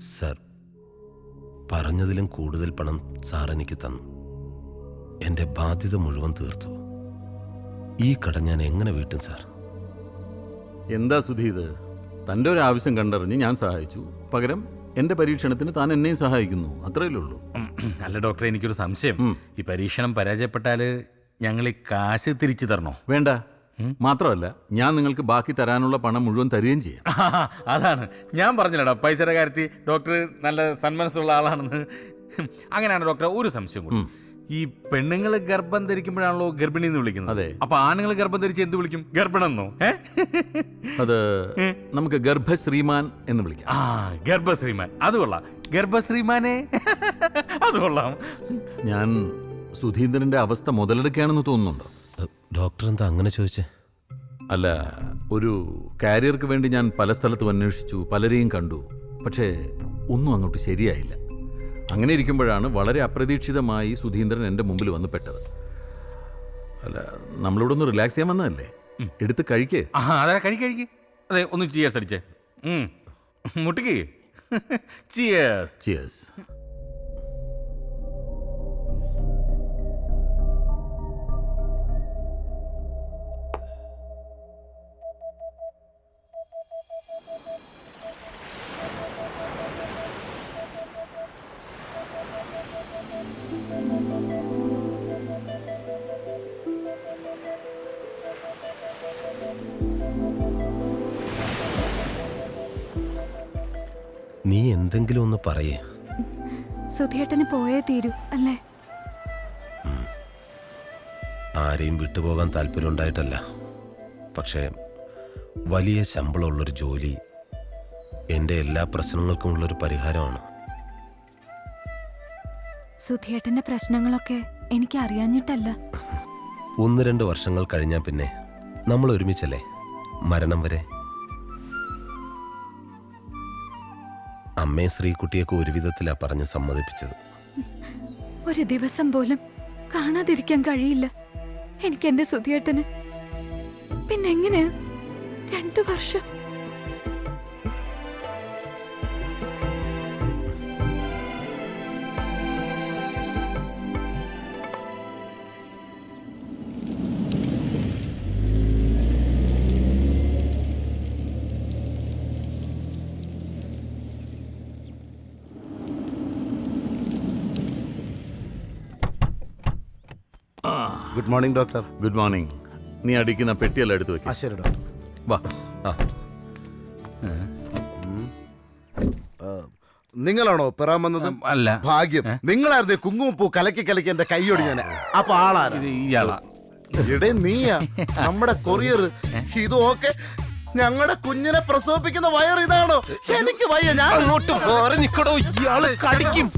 Sir, പറഞ്ഞതിലും കൂടുതൽ പണം sir എനിക്ക് തന്നു. എൻ്റെ ബാധ്യത മുഴുവൻ തീർത്തു. ഈ കട ഞാൻ എങ്ങനെ വീട്ടും സാർ? എന്താ സുധി ഇത്? തൻ്റെ ഒരു ആവശ്യം കണ്ടറിഞ്ഞ് ഞാൻ സഹായിച്ചു. പകരം എൻ്റെ പരീക്ഷണത്തിന് താൻ എന്നെയും സഹായിക്കുന്നു. അത്രയല്ലേ ഉള്ളൂ. അല്ല ഡോക്ടറെ, എനിക്കൊരു സംശയം. ഈ പരീക്ഷണം പരാജയപ്പെട്ടാൽ ഞങ്ങൾ ഈ കാശ് തിരിച്ചു തരണോ? വേണ്ട. മാത്രമല്ല, ഞാൻ നിങ്ങൾക്ക് ബാക്കി തരാനുള്ള പണം മുഴുവൻ തരികയും ചെയ്യാം. അതാണ് ഞാൻ പറഞ്ഞില്ലടാ, പൈസയുടെ കാര്യത്തിൽ ഡോക്ടർ നല്ല സന്മനസ്സുള്ള ആളാണെന്ന്. അങ്ങനെയാണ് ഡോക്ടറെ, ഒരു സംശയം കൂടി. ഈ പെണ്ണുങ്ങൾ ഗർഭം ധരിക്കുമ്പോഴാണല്ലോ ഗർഭിണി എന്ന് വിളിക്കുന്നത്. അതെ. അപ്പൊ ആണുങ്ങൾ ഗർഭം ധരിച്ച് എന്ത് വിളിക്കും? ഗർഭിണെന്നോ? അത് നമുക്ക് ഗർഭശ്രീമാൻ എന്ന് വിളിക്കാം. ആ, ഗർഭശ്രീമാൻ. അത് കൊള്ളാം. ഗർഭശ്രീമാനെ അത് കൊള്ളാം. ഞാൻ സുധീന്ദ്രന്റെ അവസ്ഥ മുതലെടുക്കുകയാണെന്ന് തോന്നുന്നുണ്ടോ? ഡോക്ടർ എന്താ അങ്ങനെ ചോദിച്ചേ? അല്ല, ഒരു കാരിയർക്ക് വേണ്ടി ഞാൻ പല സ്ഥലത്തും അന്വേഷിച്ചു, പലരെയും കണ്ടു. പക്ഷേ ഒന്നും അങ്ങോട്ട് ശരിയായില്ല. അങ്ങനെ ഇരിക്കുമ്പോഴാണ് വളരെ അപ്രതീക്ഷിതമായി സുധീന്ദ്രൻ എൻ്റെ മുമ്പിൽ വന്ന് പെട്ടത്. അല്ല, നമ്മളിവിടെ ഒന്ന് റിലാക്സ് ചെയ്യാൻ വന്നതല്ലേ? എടുത്ത് കഴിക്കേ. അതെ, കഴിക്ക്. അതെ, ഒന്ന് ചിയേഴ്സ് അടിച്ചേ. മുട്ടിക്ക്. ചിയേഴ്സ്. ചിയേഴ്സ്. നീ എന്തെങ്കിലും ഒന്ന് പറയേ. സുധിയേട്ടന് പോയേ തീരൂ അല്ലേ? ആരെയും വിട്ടുപോകാൻ താല്പര്യമുണ്ടായിട്ടല്ല. പക്ഷേ വലിയ ശമ്പളമുള്ളൊരു ജോലി എൻ്റെ എല്ലാ പ്രശ്നങ്ങൾക്കും ഉള്ളൊരു പരിഹാരമാണ്. സുധിയേട്ടന്റെ പ്രശ്നങ്ങളൊക്കെ എനിക്ക് അറിയാഞ്ഞിട്ടല്ല. 1-2 വർഷങ്ങൾ കഴിഞ്ഞാൽ പിന്നെ നമ്മൾ ഒരുമിച്ചല്ലേ, മരണം വരെ. അമ്മയെ ശ്രീകുട്ടിയൊക്കെ ഒരു വിധത്തിലാ പറഞ്ഞ് സമ്മതിപ്പിച്ചത്. ഒരു ദിവസം പോലും കാണാതിരിക്കാൻ കഴിയില്ല എനിക്ക് എന്റെ സുധിയേട്ടന്. പിന്നെ എങ്ങനെയാ 2 വർഷം? Good morning doctor. Good morning. നീ അടിക്കുന്ന പെട്ടിയെല്ലാം എടുത്ത് വെക്കാം. ശരി ഡോക്ടർ. വാ. നിങ്ങളാണോ പെറാൻ വന്നത്? അല്ല. ഭാഗ്യം. നിങ്ങളായിരുന്നു കുങ്കുമപ്പൂ കലക്കി കലക്കി എന്റെ കൈയൊടി ഞാൻ. അപ്പൊ ആളാണ് ഇയാളാ. ഇടേ നീയാ നമ്മുടെ കൊറിയർ. ഇതൊക്കെ ഞങ്ങളുടെ കുഞ്ഞിനെ പ്രസവിപ്പിക്കുന്ന വയർ ഇതാണോ? എനിക്ക് വയ്യ, ഞാൻ അങ്ങോട്ട് മാറി നിക്കടോ, ഇയാള് കടിക്കും.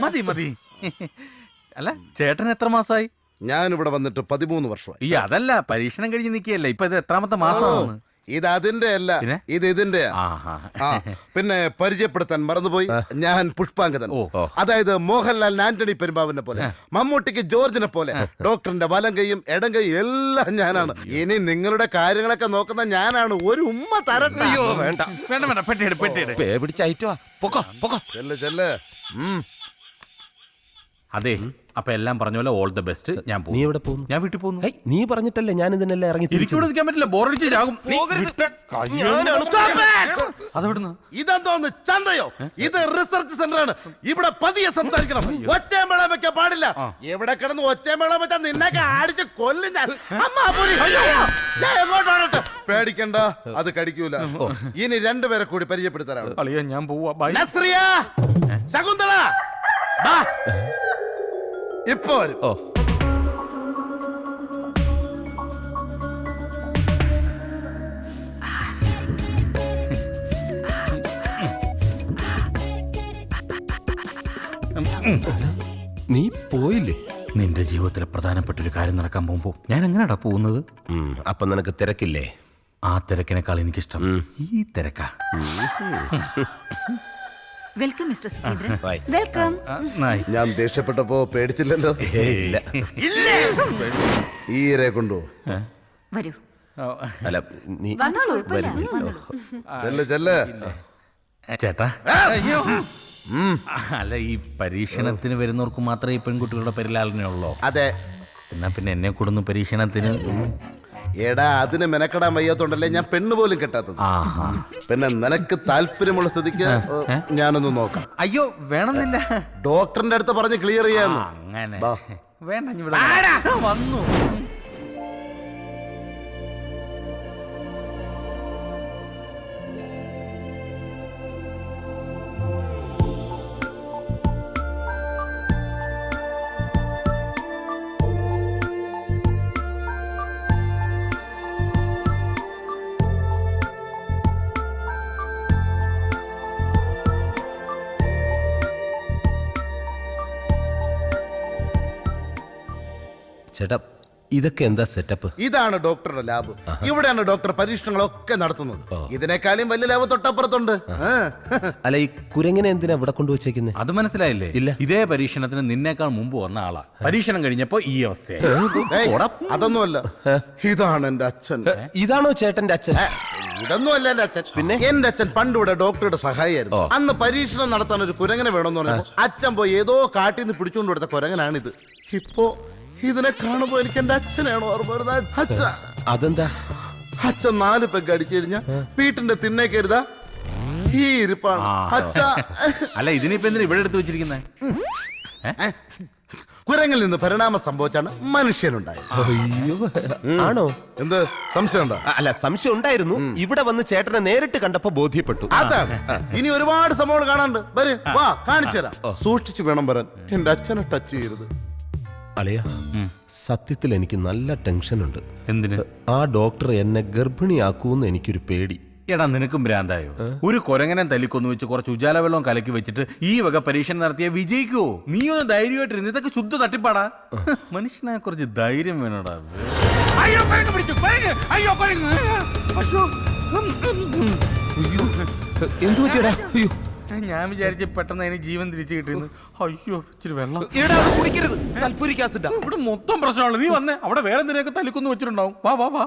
മതി. അല്ല, ചേട്ടൻ എത്ര മാസമായി? ഞാൻ ഇവിടെ വന്നിട്ട് 13 വർഷമായി. ഈ അതല്ല, പരീക്ഷണം കഴിഞ്ഞ് നിൽക്കുകയല്ലേ. ഇപ്പൊ ഇത് എത്രാമത്തെ മാസമാണ്? ഇത് അതിന്റെ അല്ല, ഇത് ഇതിന്റെ. പിന്നെ പരിചയപ്പെടുത്താൻ മറന്നുപോയി, ഞാൻ പുഷ്പാങ്കദൻ. അതായത് മോഹൻലാൽ ആന്റണി പെരുമ്പാവിനെ പോലെ, മമ്മൂട്ടിക്ക് ജോർജിനെ പോലെ, ഡോക്ടറിന്റെ വലം കൈയും ഇടം കൈയും എല്ലാം ഞാനാണ്. ഇനി നിങ്ങളുടെ കാര്യങ്ങളൊക്കെ നോക്കുന്ന ഞാനാണ്. ഒരു ഉമ്മ തരട്ടെ? വേണ്ട. പെട്ടിയെടു. പിടിച്ചയറ്റോ. ചെല്ല്. അതെ, അപ്പൊ എല്ലാം പറഞ്ഞ പോലെ ഓൾ ദ ബെസ്റ്റ്. ഞാൻ നീ എവിടെ പോകുന്നു? ഞാൻ വീട്ടിൽ പോകുന്നു. നീ പറഞ്ഞിട്ടല്ലേ ഞാൻ ഇതിനെല്ലാം ഇറങ്ങി എനിക്കൂടെ നിൽക്കാൻ പറ്റില്ല, ബോറടിച്ച് ചാകും. അതെവിടുന്ന്? ഇതെന്തോന്ന് ചന്തയോ? ഇത് റിസർച്ച് സെന്റർ ആണ്. ഇവിടെ പതിയെ സംസാരിക്കണം. ഒച്ചമേളം വെക്കാൻ പാടില്ല. എവിടെ കിടന്ന് ഒച്ചമേളം വെച്ചാൽ നിന്നൊക്കെ അടിച്ച് കൊല്ലും ഞാൻ. എങ്ങോട്ടാണ്? പേടിക്കണ്ട, അത് കടിക്കൂല. ഇനി 2 പേരെ കൂടി പരിചയപ്പെടുത്താറാണ്. ഞാൻ പോവാ. നസ്രിയ, ശകുന്തള, ഇപ്പൊ വരും. നീ പോയില്ലേ? നിന്റെ ജീവിതത്തിലെ പ്രധാനപ്പെട്ട ഒരു കാര്യം നടക്കാൻ പോകുമ്പോ ഞാൻ എങ്ങനെയാടാ പോകുന്നത്? അപ്പൊ നിനക്ക് തിരക്കില്ലേ? ആ തിരക്കിനേക്കാൾ എനിക്കിഷ്ടം ഈ തിരക്കാ. Welcome mister Sudheendran. വെൽക്കം. ഞാൻ ദേഷ്യപ്പെട്ടപ്പോ പേടിച്ചില്ലല്ലോ. ഇല്ല. ഈരെ കൊണ്ടു വരൂ. അല്ല നീ വന്നോളൂ വരൂ, വരൂ. വന്നോളൂ. ചെല്ല് ചെല്ല്. ചേട്ടാ അയ്യോ അല്ല ഈ പരീക്ഷണത്തിന് വരുന്നവർക്ക് മാത്രമേ ഈ പെൺകുട്ടികളുടെ പരിലാളനയുള്ളൂ. അതെ. എന്നാ പിന്നെ എന്നെ കൊടുന്നു പരീക്ഷണത്തിന്. എടാ അതിന് മെനക്കെടാൻ വയ്യാത്തോണ്ടല്ലേ ഞാൻ പെണ്ണ് പോലും കെട്ടാത്തത്. ആഹാ. പിന്നെ നിനക്ക് താല്പര്യമുള്ള സ്ഥിതിക്ക് ഞാനൊന്ന് നോക്കാം. അയ്യോ വേണമെന്നില്ല. ഡോക്ടറിന്റെ അടുത്ത് പറഞ്ഞ് ക്ലിയർ ചെയ്യാന്ന്. അങ്ങനെ ബാ. വേണ്ട ഇനി ഇവിടെ വന്നു. ചേട്ടാ ഇതൊക്കെ എന്താ സെറ്റപ്പ്? ഇതാണ് ഡോക്ടറുടെ ലാബ്. ഇവിടെയാണ് ഡോക്ടർ പരീക്ഷണങ്ങളൊക്കെ നടത്തുന്നത്. ഇതിനേക്കാളും വലിയ ലാബ് തൊട്ടപ്പുറത്തുണ്ട്. അല്ല ഈ കുരങ്ങനെ എന്തിനാ ഇവിടെ കൊണ്ടുവച്ചേക്കുന്നത്? അത് മനസ്സിലായില്ലേ? ഇല്ല. ഇതേ പരീക്ഷണത്തിന് നിന്നേക്കാൾ മുമ്പ് വന്ന ആളാ. പരീക്ഷണം കഴിഞ്ഞപ്പോ ഈ അവസ്ഥയായി. അതൊന്നുമല്ല, ഇതാണ് എന്റെ അച്ഛൻ. ഇതാണോ ചേട്ടന്റെ അച്ഛൻ? ഇതൊന്നും അല്ല എന്റെ അച്ഛൻ. പിന്നെ എന്റെ അച്ഛൻ പണ്ടിവിടെ ഡോക്ടറുടെ സഹായിയായിരുന്നു. അന്ന് പരീക്ഷണം നടത്താൻ ഒരു കുരങ്ങനെ വേണമെന്ന് പറഞ്ഞപ്പോ അച്ഛൻ പോയി ഏതോ കാട്ടിൽ നിന്ന് പിടിച്ചുകൊണ്ട് കൊടുത്ത കുരങ്ങനാണിത്. ഇപ്പോ ഇതിനെ കാണുമ്പോ എനിക്ക് എന്റെ അച്ഛനാണോ ഓർമ്മ വരുന്നത്. അച്ഛ അതെന്താ? അച്ഛൻ 4 പെഗ് അടിച്ചു കഴിഞ്ഞാ വീട്ടിന്റെ തിണ്ണേ കരുതാ ഈ ഇരിപ്പാണ് അച്ഛ. അല്ല ഇതിനിപ്പോ എന്തിനാ ഇവിടെ എടുത്ത് വെച്ചിരിക്കുന്നത്? കുരങ്ങിൽ നിന്ന് പരിണാമം സംഭവിച്ചാണ് മനുഷ്യനുണ്ടായത്. അയ്യോ ആണോ? എന്ത് സംശയം ഉണ്ടോ? അല്ല സംശയം ഉണ്ടായിരുന്നു. ഇവിടെ വന്ന് ചേട്ടനെ നേരിട്ട് കണ്ടപ്പോ ബോധ്യപ്പെട്ടു. അതാണ്. ഇനി ഒരുപാട് സംഭവങ്ങൾ കാണാനുണ്ട്. വരും വാ കാണിച്ചു തരാം. സൂക്ഷിച്ചു വേണം വരാൻ. എന്റെ അച്ഛനെ ടച്ച് ചെയ്യരുത്. അളിയ സത്യത്തിൽ എനിക്ക് നല്ല ടെൻഷനുണ്ട്. എന്തിന്? ആ ഡോക്ടർ എന്നെ ഗർഭിണിയാക്കൂന്ന് എനിക്കൊരു പേടി. എടാ നിനക്കും ഭ്രാന്തായോ? ഒരു കൊരങ്ങനെ തല്ലിക്കൊന്നു വെച്ച് കുറച്ച് ഉജാല വെള്ളവും കലക്കി വെച്ചിട്ട് ഈ വക പരീക്ഷണം നടത്തിയ വിജയിക്കുവോ? നീ ഒന്ന് ധൈര്യമായിട്ടിരുന്ന്. ഇതൊക്കെ ശുദ്ധ തട്ടിപ്പാടാ. മനുഷ്യനെ കുറച്ച് ധൈര്യം വേണോടാ. അയ്യോ കൊരങ്ങ് പിടിച്ചു, കൊരങ്ങ്. അയ്യോ കൊരങ്ങ്. അയ്യോ. എന്തു പറ്റിയടാ? അയ്യോ ഞാൻ വിചാരിച്ച പെട്ടെന്ന് അതിന് ജീവൻ തിരിച്ചു കിട്ടിയെന്ന്. അയ്യോ ഇച്ചിരി വെള്ളം. എടാ അത് കുടിക്കരുത്. സൾഫ്യൂരിക് ആസിഡാ. ഇവിടെ മൊത്തം പ്രശ്നമാണ്. നീ വന്നേ. അവിടെ വേറെ എന്തിനൊക്കെ തല്ലിക്കൊന്നു വെച്ചിട്ടുണ്ടാവും. വാ വാ വാ.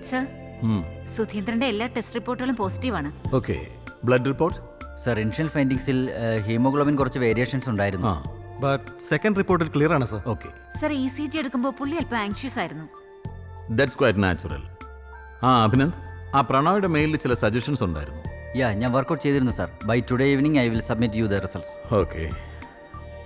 സർ സുധീന്ദ്രന്റെ എല്ലാ ടെസ്റ്റ് റിപ്പോർട്ടുകളും പോസിറ്റീവാണ്. Okay. Blood report? Sir initial ഫൈൻഡിങ്സിൽ ഹീമോഗ്ലോബിൻ കുറച്ച് വേരിയേഷൻസ് ഉണ്ടായിരുന്നു. ബട്ട് സെക്കൻഡ് റിപ്പോർട്ടിൽ ക്ലിയർ ആണ് സർ. ഓക്കെ. സർ ECG എടുക്കുമ്പോൾ പുള്ളി അല്പം ആങ്ഷ്യസ് ആയിരുന്നു. That's quite natural. അഭിനന്ദ്, ആ പ്രണോയുടെ മെയിലിൽ ചില സജഷൻസ് ഉണ്ടായിരുന്നു. ഞാൻ വർക്കൗട്ട് ചെയ്തിരുന്നു sir. By today evening I will submit you the results. Okay.